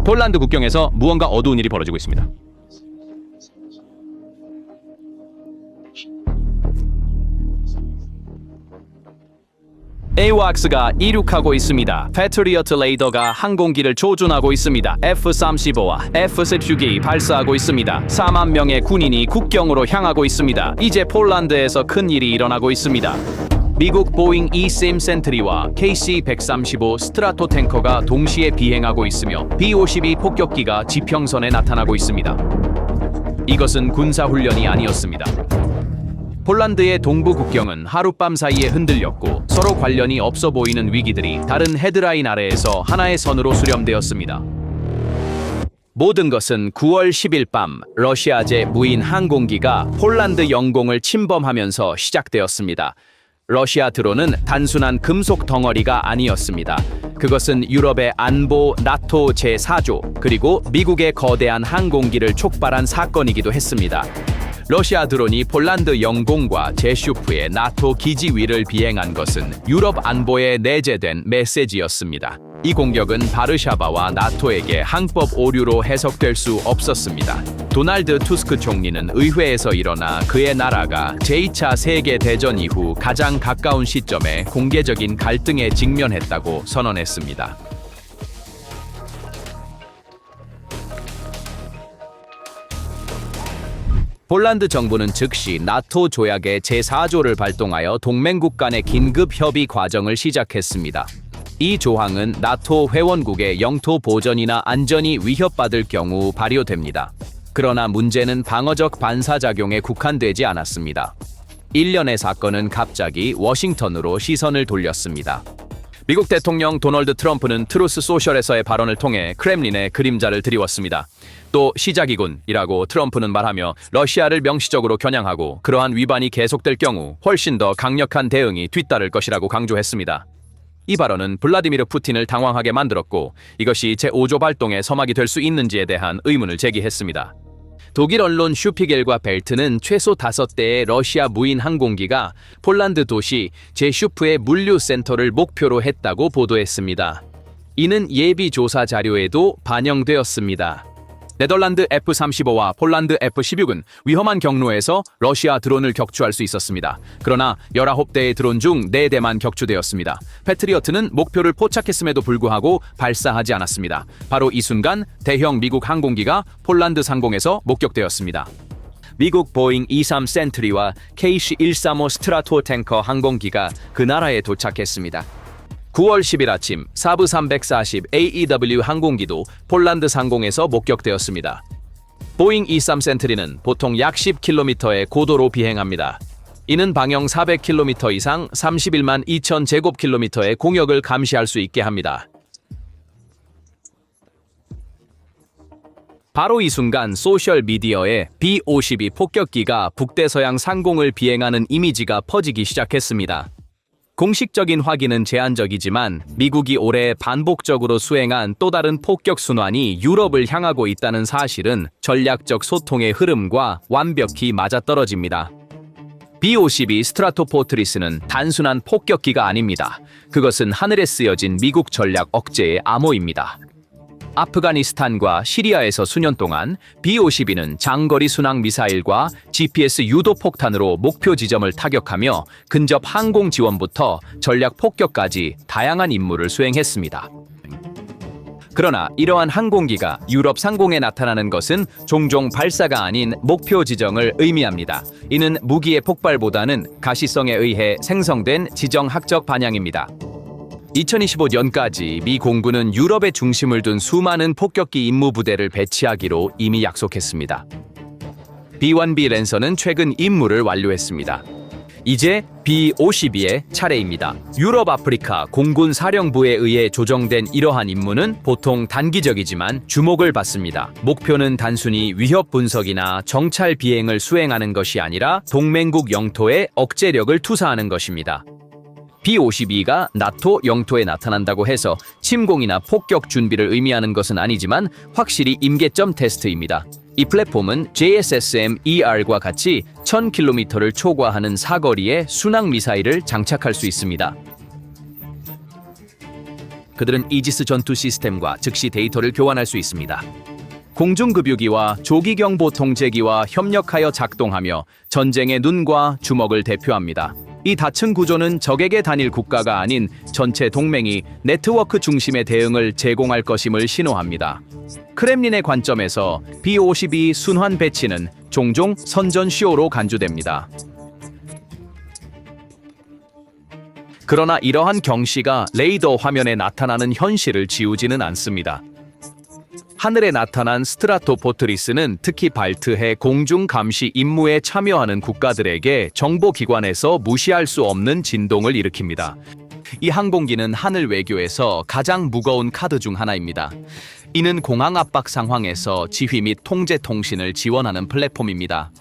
폴란드 국경에서 무언가 어두운 일이 벌어지고 있습니다. AWACS가 이륙하고 있습니다. 패트리어트 레이더가 항공기를 조준하고 있습니다. F-35와 F-16이 발사하고 있습니다. 4만 명의 군인이 국경으로 향하고 있습니다. 이제 폴란드에서 큰 일이 일어나고 있습니다. 미국 보잉 E-SIM 센트리와 KC-135 스트라토 탱커가 동시에 비행하고 있으며 B-52 폭격기가 지평선에 나타나고 있습니다. 이것은 군사훈련이 아니었습니다. 폴란드의 동부 국경은 하룻밤 사이에 흔들렸고 서로 관련이 없어 보이는 위기들이 다른 헤드라인 아래에서 하나의 선으로 수렴되었습니다. 모든 것은 9월 10일 밤 러시아제 무인 항공기가 폴란드 영공을 침범하면서 시작되었습니다. 러시아 드론은 단순한 금속 덩어리가 아니었습니다. 그것은 유럽의 안보 나토 제4조 그리고 미국의 거대한 항공기를 촉발한 사건이기도 했습니다. 러시아 드론이 폴란드 영공과 제슈프의 나토 기지 위를 비행한 것은 유럽 안보에 내재된 메시지였습니다. 이 공격은 바르샤바와 나토에게 항법 오류로 해석될 수 없었습니다. 도널드 투스크 총리는 의회에서 일어나 그의 나라가 제2차 세계대전 이후 가장 가까운 시점에 공개적인 갈등에 직면했다고 선언했습니다. 폴란드 정부는 즉시 나토 조약의 제4조를 발동하여 동맹국 간의 긴급 협의 과정을 시작했습니다. 이 조항은 나토 회원국의 영토 보전이나 안전이 위협받을 경우 발효됩니다. 그러나 문제는 방어적 반사작용에 국한되지 않았습니다. 일련의 사건은 갑자기 워싱턴으로 시선을 돌렸습니다. 미국 대통령 도널드 트럼프는 트루스 소셜에서의 발언을 통해 크렘린의 그림자를 드리웠습니다. 또 시작이군이라고 트럼프는 말하며 러시아를 명시적으로 겨냥하고 그러한 위반이 계속될 경우 훨씬 더 강력한 대응이 뒤따를 것이라고 강조했습니다. 이 발언은 블라디미르 푸틴을 당황하게 만들었고 이것이 제5조 발동의 서막이 될 수 있는지에 대한 의문을 제기했습니다. 독일 언론 슈피겔과 벨트는 최소 5대의 러시아 무인 항공기가 폴란드 도시 제슈프의 물류센터를 목표로 했다고 보도했습니다. 이는 예비 조사 자료에도 반영되었습니다. 네덜란드 F-35와 폴란드 F-16은 위험한 경로에서 러시아 드론을 격추할 수 있었습니다. 그러나 19대의 드론 중 4대만 격추되었습니다. 패트리어트는 목표를 포착했음에도 불구하고 발사하지 않았습니다. 바로 이 순간 대형 미국 항공기가 폴란드 상공에서 목격되었습니다. 미국 보잉 E-3 센트리와 KC-135 스트라토 탱커 항공기가 그 나라에 도착했습니다. 9월 10일 아침 사브 340 AEW 항공기도 폴란드 상공에서 목격되었습니다. 보잉 E-3 센트리는 보통 약 10km의 고도로 비행합니다. 이는 방영 400km 이상 31만 2천 제곱킬로미터의 공역을 감시할 수 있게 합니다. 바로 이 순간 소셜미디어에 B-52 폭격기가 북대서양 상공을 비행하는 이미지가 퍼지기 시작했습니다. 공식적인 확인은 제한적이지만 미국이 올해 반복적으로 수행한 또 다른 폭격 순환이 유럽을 향하고 있다는 사실은 전략적 소통의 흐름과 완벽히 맞아떨어집니다. B-52 스트라토포트리스는 단순한 폭격기가 아닙니다. 그것은 하늘에 쓰여진 미국 전략 억제의 암호입니다. 아프가니스탄과 시리아에서 수년 동안 B-52는 장거리 순항 미사일과 GPS 유도 폭탄으로 목표 지점을 타격하며 근접 항공 지원부터 전략 폭격까지 다양한 임무를 수행했습니다. 그러나 이러한 항공기가 유럽 상공에 나타나는 것은 종종 발사가 아닌 목표 지정을 의미합니다. 이는 무기의 폭발보다는 가시성에 의해 생성된 지정학적 반향입니다. 2025년까지 미 공군은 유럽에 중심을 둔 수많은 폭격기 임무 부대를 배치하기로 이미 약속했습니다. B-1B 랜서는 최근 임무를 완료했습니다. 이제 B-52의 차례입니다. 유럽 아프리카 공군 사령부에 의해 조정된 이러한 임무는 보통 단기적이지만 주목을 받습니다. 목표는 단순히 위협 분석이나 정찰 비행을 수행하는 것이 아니라 동맹국 영토에 억제력을 투사하는 것입니다. B-52가 나토 영토에 나타난다고 해서 침공이나 폭격 준비를 의미하는 것은 아니지만 확실히 임계점 테스트입니다. 이 플랫폼은 JSSM-ER과 같이 1000km를 초과하는 사거리의 순항 미사일을 장착할 수 있습니다. 그들은 이지스 전투 시스템과 즉시 데이터를 교환할 수 있습니다. 공중급유기와 조기경보 통제기와 협력하여 작동하며 전쟁의 눈과 주먹을 대표합니다. 이 다층 구조는 적에게 단일 국가가 아닌 전체 동맹이 네트워크 중심의 대응을 제공할 것임을 신호합니다. 크렘린의 관점에서 B-52 순환 배치는 종종 선전쇼로 간주됩니다. 그러나 이러한 경시가 레이더 화면에 나타나는 현실을 지우지는 않습니다. 하늘에 나타난 스트라토포트리스는 특히 발트해 공중 감시 임무에 참여하는 국가들에게 정보기관에서 무시할 수 없는 진동을 일으킵니다. 이 항공기는 하늘 외교에서 가장 무거운 카드 중 하나입니다. 이는 공항 압박 상황에서 지휘 및 통제 통신을 지원하는 플랫폼입니다.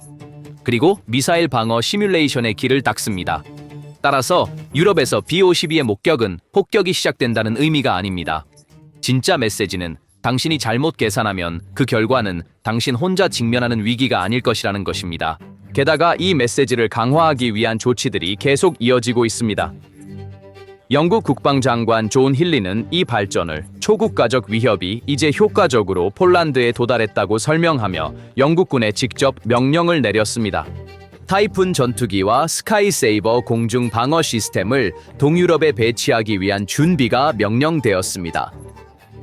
그리고 미사일 방어 시뮬레이션의 길을 닦습니다. 따라서 유럽에서 B-52의 목격은 폭격이 시작된다는 의미가 아닙니다. 진짜 메시지는 당신이 잘못 계산하면 그 결과는 당신 혼자 직면하는 위기가 아닐 것이라는 것입니다. 게다가 이 메시지를 강화하기 위한 조치들이 계속 이어지고 있습니다. 영국 국방장관 존 힐리는 이 발전을 초국가적 위협이 이제 효과적으로 폴란드에 도달했다고 설명하며 영국군에 직접 명령을 내렸습니다. 타이푼 전투기와 스카이세이버 공중 방어 시스템을 동유럽에 배치하기 위한 준비가 명령되었습니다.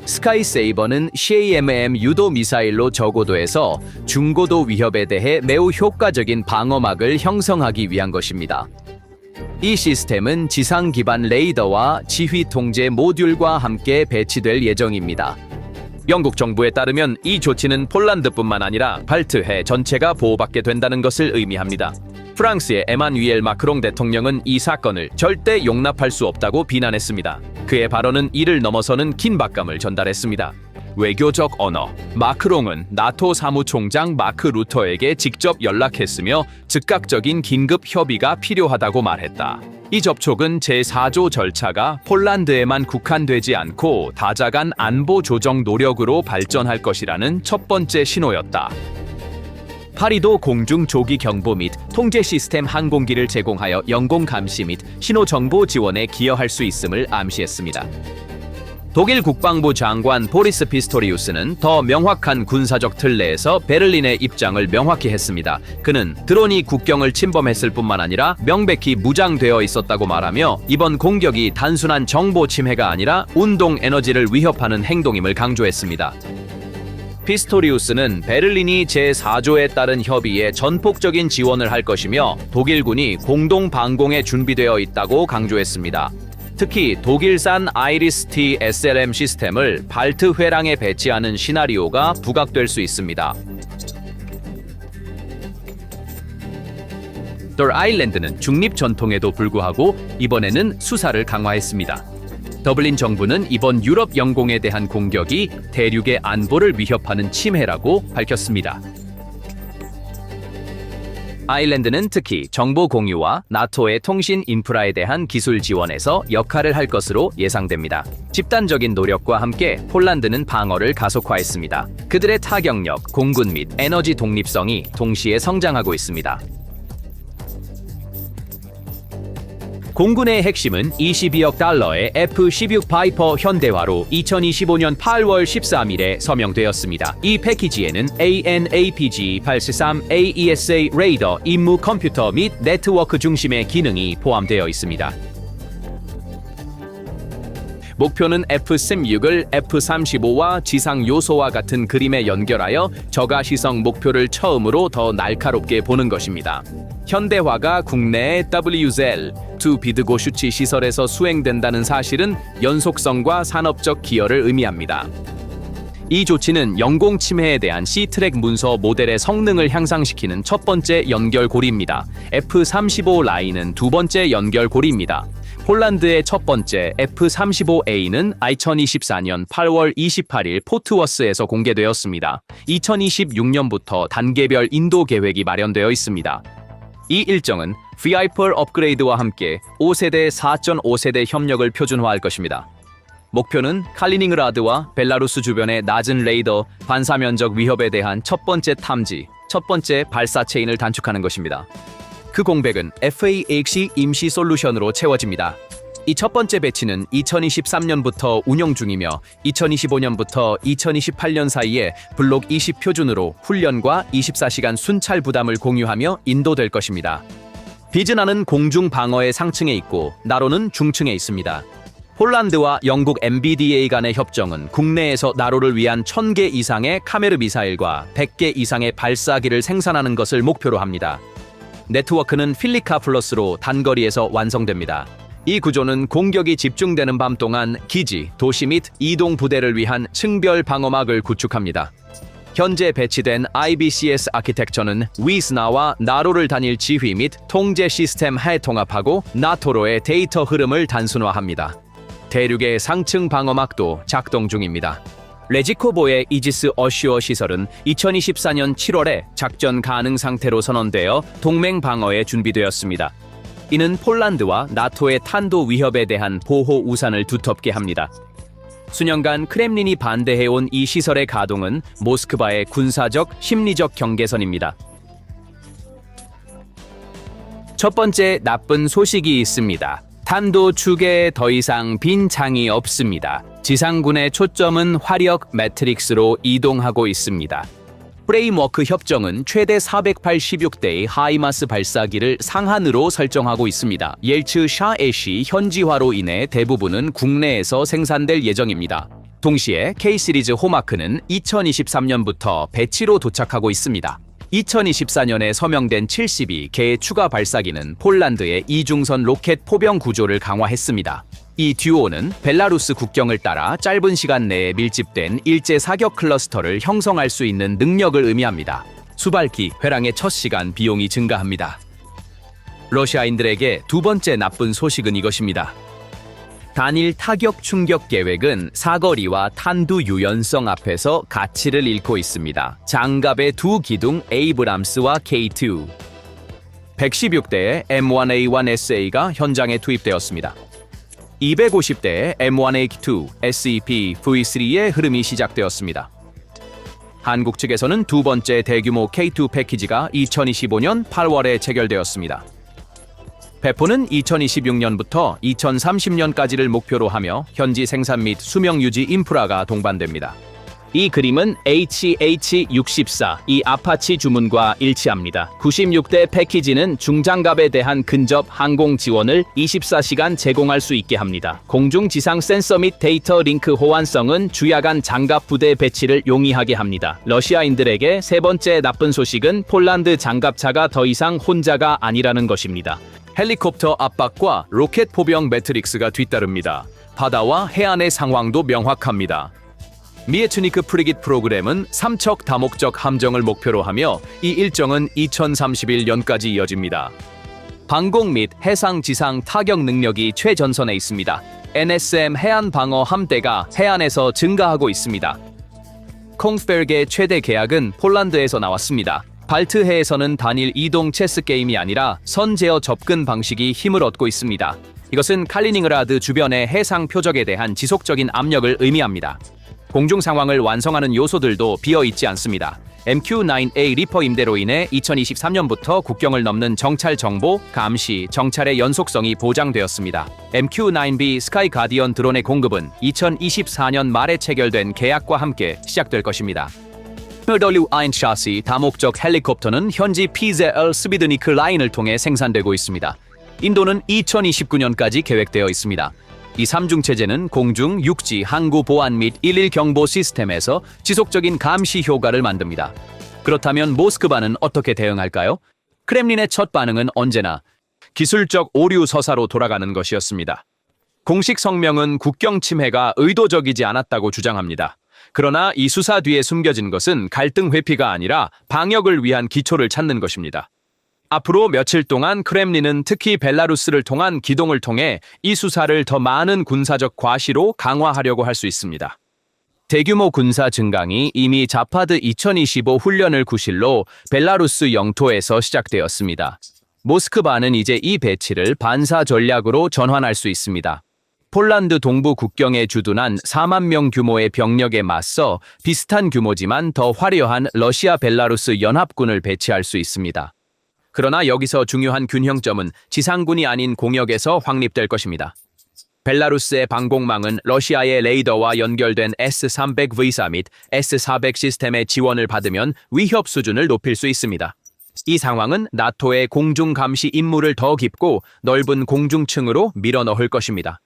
스카이세이버는 CAMM 유도 미사일로 저고도에서 중고도 위협에 대해 매우 효과적인 방어막을 형성하기 위한 것입니다. 이 시스템은 지상 기반 레이더와 지휘 통제 모듈과 함께 배치될 예정입니다. 영국 정부에 따르면 이 조치는 폴란드뿐만 아니라 발트해 전체가 보호받게 된다는 것을 의미합니다. 프랑스의 에마뉘엘 마크롱 대통령은 이 사건을 절대 용납할 수 없다고 비난했습니다. 그의 발언은 이를 넘어서는 긴박감을 전달했습니다. 외교적 언어. 마크롱은 나토 사무총장 마크 루터에게 직접 연락했으며 즉각적인 긴급 협의가 필요하다고 말했다. 이 접촉은 제4조 절차가 폴란드에만 국한되지 않고 다자간 안보 조정 노력으로 발전할 것이라는 첫 번째 신호였다. 파리도 공중 조기 경보 및 통제 시스템 항공기를 제공하여 영공 감시 및 신호 정보 지원에 기여할 수 있음을 암시했습니다. 독일 국방부 장관 보리스 피스토리우스는 더 명확한 군사적 틀 내에서 베를린의 입장을 명확히 했습니다. 그는 드론이 국경을 침범했을 뿐만 아니라 명백히 무장되어 있었다고 말하며 이번 공격이 단순한 정보 침해가 아니라 운동 에너지를 위협하는 행동임을 강조했습니다. 피스토리우스는 베를린이 제4조에 따른 협의에 전폭적인 지원을 할 것이며 독일군이 공동 방공에 준비되어 있다고 강조했습니다. 특히 독일산 아이리스-T SLM 시스템을 발트 회랑에 배치하는 시나리오가 부각될 수 있습니다. 더 아일랜드는 중립 전통에도 불구하고 이번에는 수사를 강화했습니다. 더블린 정부는 이번 유럽 영공에 대한 공격이 대륙의 안보를 위협하는 침해라고 밝혔습니다. 아일랜드는 특히 정보 공유와 나토의 통신 인프라에 대한 기술 지원에서 역할을 할 것으로 예상됩니다. 집단적인 노력과 함께 폴란드는 방어를 가속화했습니다. 그들의 타격력, 공군 및 에너지 독립성이 동시에 성장하고 있습니다. 공군의 핵심은 22억 달러의 F-16 바이퍼 현대화로 2025년 8월 13일에 서명되었습니다. 이 패키지에는 AN/APG-833 AESA 레이더, 임무 컴퓨터 및 네트워크 중심의 기능이 포함되어 있습니다. 목표는 F-16을 F-35와 지상 요소와 같은 그림에 연결하여 저가시성 목표를 처음으로 더 날카롭게 보는 것입니다. 현대화가 국내의 WZL-2 비드고슈치 시설에서 수행된다는 사실은 연속성과 산업적 기여를 의미합니다. 이 조치는 영공 침해에 대한 C-트랙 문서 모델의 성능을 향상시키는 첫 번째 연결고리입니다. F-35 라인은 두 번째 연결고리입니다. 폴란드의 첫 번째 F-35A는 2024년 8월 28일 포트워스에서 공개되었습니다. 2026년부터 단계별 인도 계획이 마련되어 있습니다. 이 일정은 VIPR 업그레이드와 함께 5세대 4.5세대 협력을 표준화할 것입니다. 목표는 칼리닝그라드와 벨라루스 주변의 낮은 레이더 반사 면적 위협에 대한 첫 번째 탐지, 첫 번째 발사 체인을 단축하는 것입니다. 그 공백은 FAX 임시 솔루션으로 채워집니다. 이 첫 번째 배치는 2023년부터 운영 중이며 2025년부터 2028년 사이에 블록 20 표준으로 훈련과 24시간 순찰 부담을 공유하며 인도될 것입니다. 비즈나는 공중 방어의 상층에 있고 나로는 중층에 있습니다. 폴란드와 영국 MBDA 간의 협정은 국내에서 나로를 위한 1000개 이상의 카메르 미사일과 100개 이상의 발사기를 생산하는 것을 목표로 합니다. 네트워크는 필리카 플러스로 단거리에서 완성됩니다. 이 구조는 공격이 집중되는 밤 동안 기지, 도시 및 이동 부대를 위한 층별 방어막을 구축합니다. 현재 배치된 IBCS 아키텍처는 위스나와 나로를 단일 지휘 및 통제 시스템 해통합하고 나토로의 데이터 흐름을 단순화합니다. 대륙의 상층 방어막도 작동 중입니다. 레지코보의 이지스 어슈어 시설은 2024년 7월에 작전 가능 상태로 선언되어 동맹 방어에 준비되었습니다. 이는 폴란드와 나토의 탄도 위협에 대한 보호 우산을 두텁게 합니다. 수년간 크렘린이 반대해온 이 시설의 가동은 모스크바의 군사적, 심리적 경계선입니다. 첫 번째 나쁜 소식이 있습니다. 탄도 축에 더 이상 빈 창이 없습니다. 지상군의 초점은 화력 매트릭스로 이동하고 있습니다. 프레임워크 협정은 최대 486대의 하이마스 발사기를 상한으로 설정하고 있습니다. 옐츠 샤에시 현지화로 인해 대부분은 국내에서 생산될 예정입니다. 동시에 K-시리즈 호마크는 2023년부터 배치로 도착하고 있습니다. 2024년에 서명된 72개의 추가 발사기는 폴란드의 이중선 로켓 포병 구조를 강화했습니다. 이 듀오는 벨라루스 국경을 따라 짧은 시간 내에 밀집된 일제 사격 클러스터를 형성할 수 있는 능력을 의미합니다. 수발기 회랑의 첫 시간 비용이 증가합니다. 러시아인들에게 두 번째 나쁜 소식은 이것입니다. 단일 타격 충격 계획은 사거리와 탄두 유연성 앞에서 가치를 잃고 있습니다. 장갑의 두 기둥 에이브람스와 K2 116대의 M1A1SA가 현장에 투입되었습니다. 250대의 M1A2 SEP V3의 흐름이 시작되었습니다. 한국 측에서는 두 번째 대규모 K2 패키지가 2025년 8월에 체결되었습니다. 배포는 2026년부터 2030년까지를 목표로 하며 현지 생산 및 수명 유지 인프라가 동반됩니다. 이 그림은 HH-64, 이 아파치 주문과 일치합니다. 96대 패키지는 중장갑에 대한 근접 항공 지원을 24시간 제공할 수 있게 합니다. 공중 지상 센서 및 데이터 링크 호환성은 주야간 장갑 부대 배치를 용이하게 합니다. 러시아인들에게 세 번째 나쁜 소식은 폴란드 장갑차가 더 이상 혼자가 아니라는 것입니다. 헬리콥터 압박과 로켓 포병 매트릭스가 뒤따릅니다. 바다와 해안의 상황도 명확합니다. 미에츠니크 프리깃 프로그램은 삼척 다목적 함정을 목표로 하며 이 일정은 2031년까지 이어집니다. 방공 및 해상 지상 타격 능력이 최전선에 있습니다. NSM 해안 방어 함대가 해안에서 증가하고 있습니다. 콩스베르의 최대 계약은 폴란드에서 나왔습니다. 발트해에서는 단일 이동 체스 게임이 아니라 선 제어 접근 방식이 힘을 얻고 있습니다. 이것은 칼리닝그라드 주변의 해상 표적에 대한 지속적인 압력을 의미합니다. 공중 상황을 완성하는 요소들도 비어있지 않습니다. MQ-9A 리퍼 임대로 인해 2023년부터 국경을 넘는 정찰 정보, 감시, 정찰의 연속성이 보장되었습니다. MQ-9B 스카이 가디언 드론의 공급은 2024년 말에 체결된 계약과 함께 시작될 것입니다. W1 샤시 다목적 헬리콥터는 현지 PZL 스비드니크 라인을 통해 생산되고 있습니다. 인도는 2029년까지 계획되어 있습니다. 이 3중 체제는 공중, 육지, 항구 보안 및 일일 경보 시스템에서 지속적인 감시 효과를 만듭니다. 그렇다면 모스크바는 어떻게 대응할까요? 크렘린의 첫 반응은 언제나 기술적 오류 서사로 돌아가는 것이었습니다. 공식 성명은 국경 침해가 의도적이지 않았다고 주장합니다. 그러나 이 수사 뒤에 숨겨진 것은 갈등 회피가 아니라 방역을 위한 기초를 찾는 것입니다. 앞으로 며칠 동안 크렘린은 특히 벨라루스를 통한 기동을 통해 이 수사를 더 많은 군사적 과시로 강화하려고 할 수 있습니다. 대규모 군사 증강이 이미 자파드 2025 훈련을 구실로 벨라루스 영토에서 시작되었습니다. 모스크바는 이제 이 배치를 반사 전략으로 전환할 수 있습니다. 폴란드 동부 국경에 주둔한 4만 명 규모의 병력에 맞서 비슷한 규모지만 더 화려한 러시아 벨라루스 연합군을 배치할 수 있습니다. 그러나 여기서 중요한 균형점은 지상군이 아닌 공역에서 확립될 것입니다. 벨라루스의 방공망은 러시아의 레이더와 연결된 S-300V4 및 S-400 시스템의 지원을 받으면 위협 수준을 높일 수 있습니다. 이 상황은 나토의 공중 감시 임무를 더 깊고 넓은 공중층으로 밀어넣을 것입니다.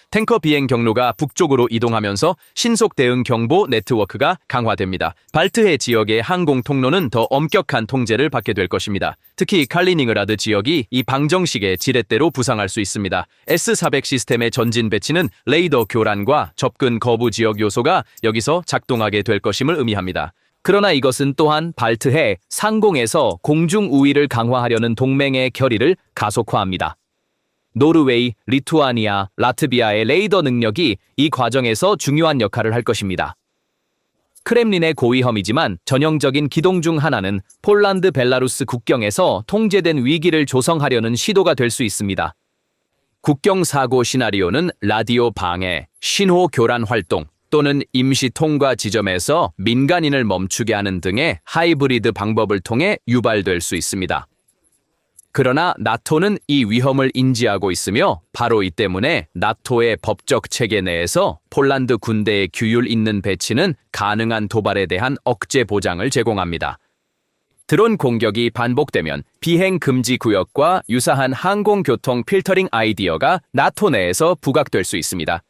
탱커 비행 경로가 북쪽으로 이동하면서 신속 대응 경보 네트워크가 강화됩니다. 발트해 지역의 항공 통로는 더 엄격한 통제를 받게 될 것입니다. 특히 칼리닝그라드 지역이 이 방정식의 지렛대로 부상할 수 있습니다. S-400 시스템의 전진 배치는 레이더 교란과 접근 거부 지역 요소가 여기서 작동하게 될 것임을 의미합니다. 그러나 이것은 또한 발트해 상공에서 공중 우위를 강화하려는 동맹의 결의를 가속화합니다. 노르웨이, 리투아니아, 라트비아의 레이더 능력이 이 과정에서 중요한 역할을 할 것입니다. 크렘린의 고위험이지만 전형적인 기동 중 하나는 폴란드 벨라루스 국경에서 통제된 위기를 조성하려는 시도가 될 수 있습니다. 국경 사고 시나리오는 라디오 방해, 신호 교란 활동 또는 임시 통과 지점에서 민간인을 멈추게 하는 등의 하이브리드 방법을 통해 유발될 수 있습니다. 그러나 나토는 이 위험을 인지하고 있으며 바로 이 때문에 나토의 법적 체계 내에서 폴란드 군대의 규율 있는 배치는 가능한 도발에 대한 억제 보장을 제공합니다. 드론 공격이 반복되면 비행 금지 구역과 유사한 항공교통 필터링 아이디어가 나토 내에서 부각될 수 있습니다.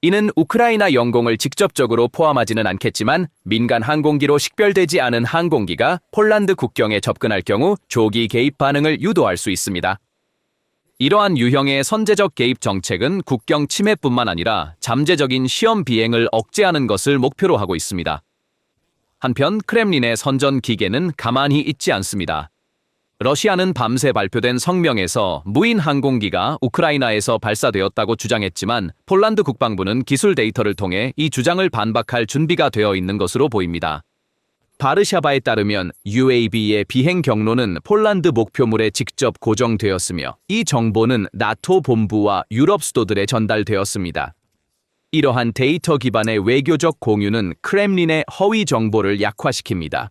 이는 우크라이나 영공을 직접적으로 포함하지는 않겠지만 민간 항공기로 식별되지 않은 항공기가 폴란드 국경에 접근할 경우 조기 개입 반응을 유도할 수 있습니다. 이러한 유형의 선제적 개입 정책은 국경 침해뿐만 아니라 잠재적인 시험 비행을 억제하는 것을 목표로 하고 있습니다. 한편 크렘린의 선전 기계는 가만히 있지 않습니다. 러시아는 밤새 발표된 성명에서 무인 항공기가 우크라이나에서 발사되었다고 주장했지만 폴란드 국방부는 기술 데이터를 통해 이 주장을 반박할 준비가 되어 있는 것으로 보입니다. 바르샤바에 따르면 UAV의 비행 경로는 폴란드 목표물에 직접 고정되었으며 이 정보는 나토 본부와 유럽 수도들에 전달되었습니다. 이러한 데이터 기반의 외교적 공유는 크렘린의 허위 정보를 약화시킵니다.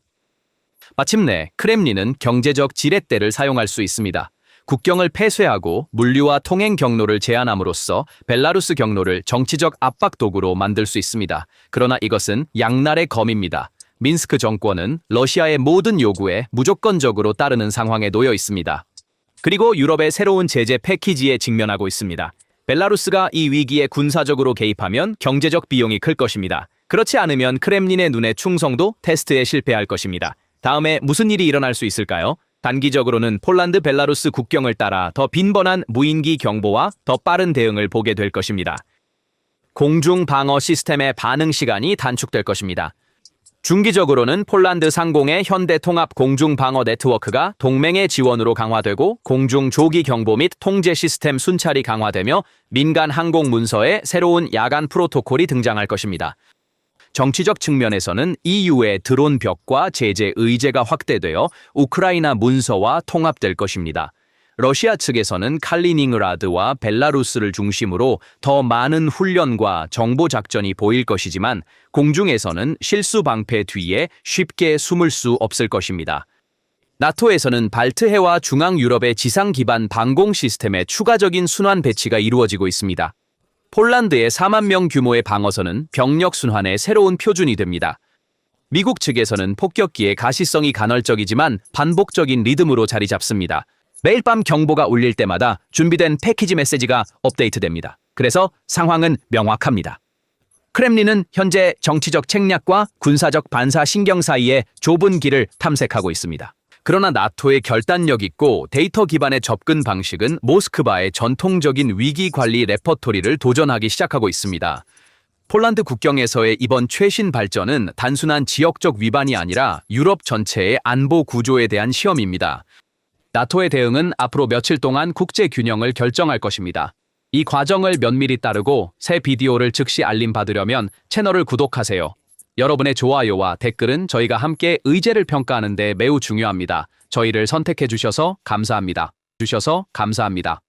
마침내 크렘린은 경제적 지렛대를 사용할 수 있습니다. 국경을 폐쇄하고 물류와 통행 경로를 제한함으로써 벨라루스 경로를 정치적 압박 도구로 만들 수 있습니다. 그러나 이것은 양날의 검입니다. 민스크 정권은 러시아의 모든 요구에 무조건적으로 따르는 상황에 놓여 있습니다. 그리고 유럽의 새로운 제재 패키지에 직면하고 있습니다. 벨라루스가 이 위기에 군사적으로 개입하면 경제적 비용이 클 것입니다. 그렇지 않으면 크렘린의 눈에 충성도 테스트에 실패할 것입니다. 다음에 무슨 일이 일어날 수 있을까요? 단기적으로는 폴란드 벨라루스 국경을 따라 더 빈번한 무인기 경보와 더 빠른 대응을 보게 될 것입니다. 공중 방어 시스템의 반응 시간이 단축될 것입니다. 중기적으로는 폴란드 상공의 현대 통합 공중 방어 네트워크가 동맹의 지원으로 강화되고 공중 조기 경보 및 통제 시스템 순찰이 강화되며 민간 항공 문서에 새로운 야간 프로토콜이 등장할 것입니다. 정치적 측면에서는 EU의 드론 벽과 제재 의제가 확대되어 우크라이나 문서와 통합될 것입니다. 러시아 측에서는 칼리닝그라드와 벨라루스를 중심으로 더 많은 훈련과 정보 작전이 보일 것이지만 공중에서는 실수 방패 뒤에 쉽게 숨을 수 없을 것입니다. 나토에서는 발트해와 중앙 유럽의 지상 기반 방공 시스템의 추가적인 순환 배치가 이루어지고 있습니다. 폴란드의 4만 명 규모의 방어선은 병력 순환의 새로운 표준이 됩니다. 미국 측에서는 폭격기의 가시성이 간헐적이지만 반복적인 리듬으로 자리 잡습니다. 매일 밤 경보가 울릴 때마다 준비된 패키지 메시지가 업데이트됩니다. 그래서 상황은 명확합니다. 크렘린은 현재 정치적 책략과 군사적 반사 신경 사이의 좁은 길을 탐색하고 있습니다. 그러나 나토의 결단력 있고 데이터 기반의 접근 방식은 모스크바의 전통적인 위기 관리 레퍼토리를 도전하기 시작하고 있습니다. 폴란드 국경에서의 이번 최신 발전은 단순한 지역적 위반이 아니라 유럽 전체의 안보 구조에 대한 시험입니다. 나토의 대응은 앞으로 며칠 동안 국제 균형을 결정할 것입니다. 이 과정을 면밀히 따르고 새 비디오를 즉시 알림받으려면 채널을 구독하세요. 여러분의 좋아요와 댓글은 저희가 함께 의제를 평가하는 데 매우 중요합니다. 저희를 선택해 주셔서 감사합니다. 주셔서 감사합니다.